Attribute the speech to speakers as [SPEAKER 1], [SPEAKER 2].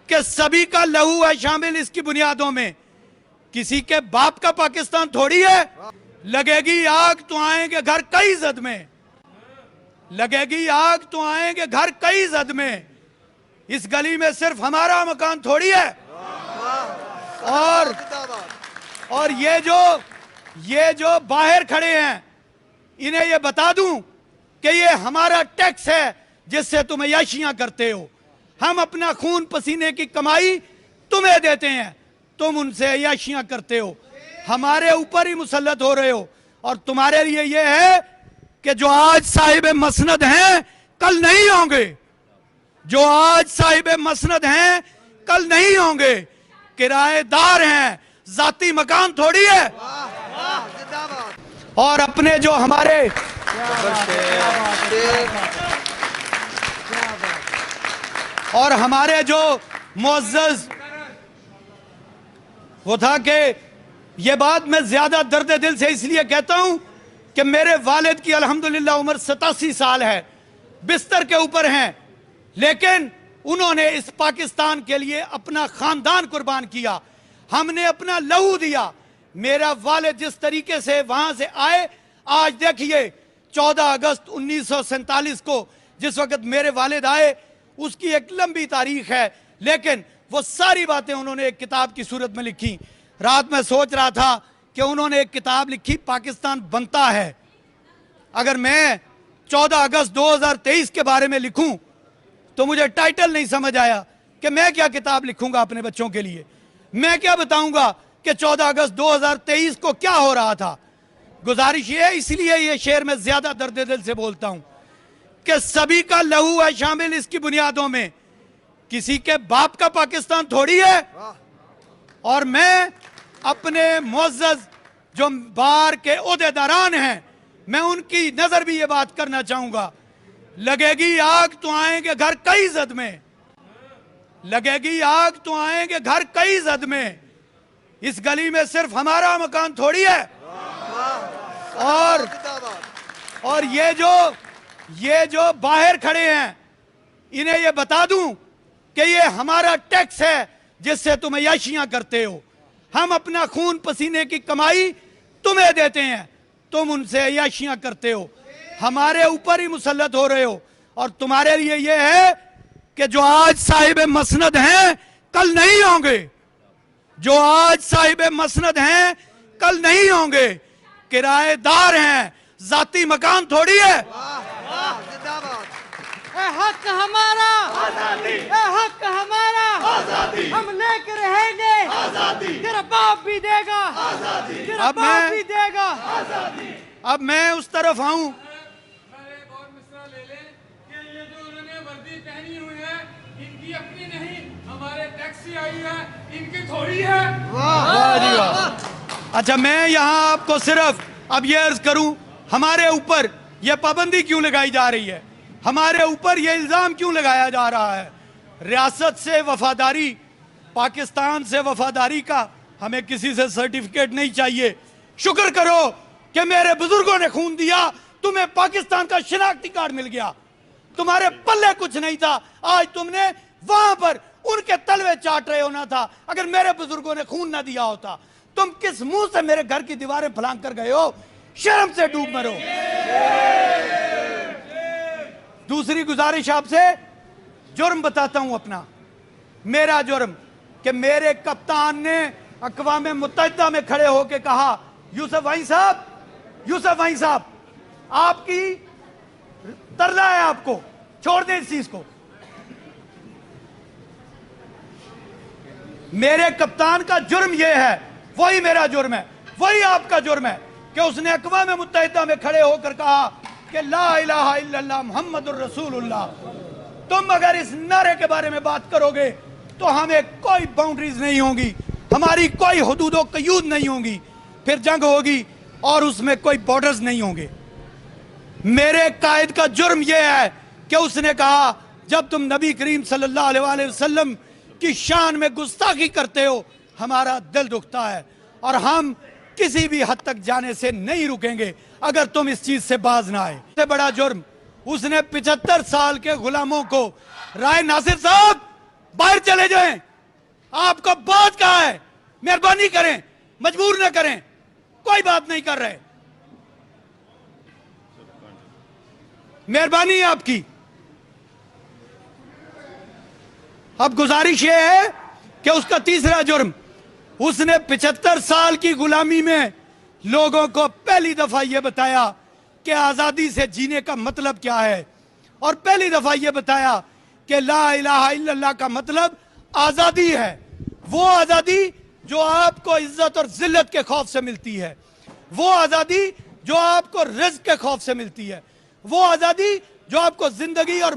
[SPEAKER 1] کہ सभी का लहू है शामिल इसकी बुनियादों में, किसी के बाप का पाकिस्तान थोड़ी है। लगेगी आग तो आएंगे घर कई जद में, लगेगी आग तो आएंगे घर कई जद में, इस गली में सिर्फ हमारा मकान थोड़ी है। और ये जो बाहर खड़े हैं, इन्हें ये बता दूं कि ये हमारा टैक्स है जिससे तुम अय्याशियां करते हो। हम अपना खून पसीने की कमाई तुम्हें देते हैं, तुम उनसे अय्याशियां करते हो, हमारे ऊपर ही मुसल्लत हो रहे हो। और तुम्हारे लिए ये है कि जो आज साहिब मसनद हैं कल नहीं होंगे, जो आज साहिब मसनद हैं कल नहीं होंगे, किराएदार हैं, जाती मकान थोड़ी है। और अपने जो हमारे जो मुअज़्ज़ज़ वो था कि ये बात मैं ज्यादा दर्द दिल से इसलिए कहता हूं कि मेरे वालिद की अल्हम्दुलिल्लाह उम्र 87 साल है, बिस्तर के ऊपर हैं, लेकिन उन्होंने इस पाकिस्तान के लिए अपना खानदान कुर्बान किया, हमने अपना लहू दिया। मेरा वालिद जिस तरीके से वहां से आए, आज देखिए 14 अगस्त 1947 को जिस वक्त मेरे वालिद आए, उसकी एक लंबी तारीख है, लेकिन वो सारी बातें उन्होंने एक किताब की सूरत में लिखी। रात में सोच रहा था कि उन्होंने एक किताब लिखी, पाकिस्तान बनता है। अगर मैं 14 अगस्त 2023 के बारे में लिखूं तो मुझे टाइटल नहीं समझ आया कि मैं क्या किताब लिखूंगा अपने बच्चों के लिए। मैं क्या बताऊंगा कि 14 अगस्त 2023 को क्या हो रहा था। गुजारिश ये है, इसलिए ये शेर में ज्यादा दर्द दिल से बोलता हूं कि सभी का लहू है शामिल इसकी बुनियादों में, किसी के बाप का पाकिस्तान थोड़ी है। और मैं अपने मुअज़्ज़ज़ जो बार के ओहदेदारान हैं, मैं उनकी नजर भी ये बात करना चाहूंगा, लगेगी आग तो आएंगे घर कई जद में, लगेगी आग तो आएंगे घर कई जद में, इस गली में सिर्फ हमारा मकान थोड़ी है। और ये जो बाहर खड़े हैं, इन्हें ये बता दूं कि ये हमारा टैक्स है जिससे तुम अय्याशियां करते हो, हम अपना खून पसीने की कमाई तुम्हें देते हैं, तुम उनसे अय्याशियां करते हो, हमारे ऊपर ही मुसल्लत हो रहे हो। और तुम्हारे लिए ये है कि जो आज साहिब मसनद हैं कल नहीं होंगे, जो आज साहिब मसनद हैं कल नहीं होंगे, किराएदार हैं, जाती मकान थोड़ी है।
[SPEAKER 2] हक हमारा आजादी, हक हमारा आजादी, हम लेकर रहेंगे आजादी, तेरा बाप भी देगा आजादी, तेरा बाप भी देगा आजादी।
[SPEAKER 1] अब मैं उस तरफ आऊं,
[SPEAKER 3] एक और मिसरा ले लें कि ये जो उन्होंने वर्दी पहनी हुई है, इनकी अपनी नहीं, हमारे टैक्स से आई है, इनकी थोड़ी है।
[SPEAKER 1] वाह जी वाह। अच्छा, मैं यहाँ आपको सिर्फ अब ये अर्ज करूं, हमारे ऊपर ये पाबंदी क्यों लगाई जा रही है, हमारे ऊपर ये इल्जाम क्यों लगाया जा रहा है। रियासत से वफादारी, पाकिस्तान से वफादारी का हमें किसी से सर्टिफिकेट नहीं चाहिए। शुक्र करो कि मेरे बुजुर्गों ने खून दिया, तुम्हें पाकिस्तान का शिनाख्ती कार्ड मिल गया, तुम्हारे पल्ले कुछ नहीं था, आज तुमने वहां पर उनके तलवे चाट रहे होना था। अगर मेरे बुजुर्गों ने खून ना दिया होता, तुम किस मुंह से मेरे घर की दीवारें फलांग कर गए हो, शर्म से डूब मरो। दूसरी गुजारिश आपसे, जुर्म बताता हूं अपना, मेरा जुर्म कि मेरे कप्तान ने अक़वाम मुत्तहिदा में खड़े होकर कहा, यूसुफ वहीं साहब, यूसुफ वहीं साहब, आपकी तरला है, आपको छोड़ दें इस चीज को। मेरे कप्तान का जुर्म यह है, वही मेरा जुर्म है, वही आपका जुर्म है कि उसने अक़वाम मुत्तहिदा में खड़े होकर कहा कि ला इलाहा इल्लल्लाह मुहम्मदुर रसूलुल्लाह। तुम अगर इस नारे के बारे में बात करोगे तो हमें कोई बाउंड्रीज नहीं होंगी, हमारी कोई हुदूद व क़यूद नहीं होंगी, फिर जंग होगी और उसमें कोई बॉर्डर्स नहीं होंगे। मेरे कायद का जुर्म यह है कि उसने कहा, जब तुम नबी करीम सल्लल्लाहु अलैहि वसल्लम की शान में गुस्ताखी करते हो, हमारा दिल दुखता है और हम किसी भी हद तक जाने से नहीं रुकेंगे अगर तुम इस चीज से बाज ना आए। सबसे बड़ा जुर्म, उसने 75 साल के गुलामों को, राय नासिर साहब बाहर चले जाएं, आपको बहुत कहा है, मेहरबानी करें, मजबूर न करें, कोई बात नहीं कर रहे, मेहरबानी है आपकी। अब गुजारिश ये है कि उसका तीसरा जुर्म, उसने 75 साल की गुलामी में लोगों को पहली दफा यह बताया कि आजादी से जीने का मतलब क्या है, और पहली दफा यह बताया कि ला इलाहा इल्लल्लाह का मतलब आजादी है। वो आजादी जो आपको इज्जत और जिल्लत के खौफ से मिलती है, वो आजादी जो आपको रिज्क के खौफ से मिलती है, वो आजादी जो आपको जिंदगी और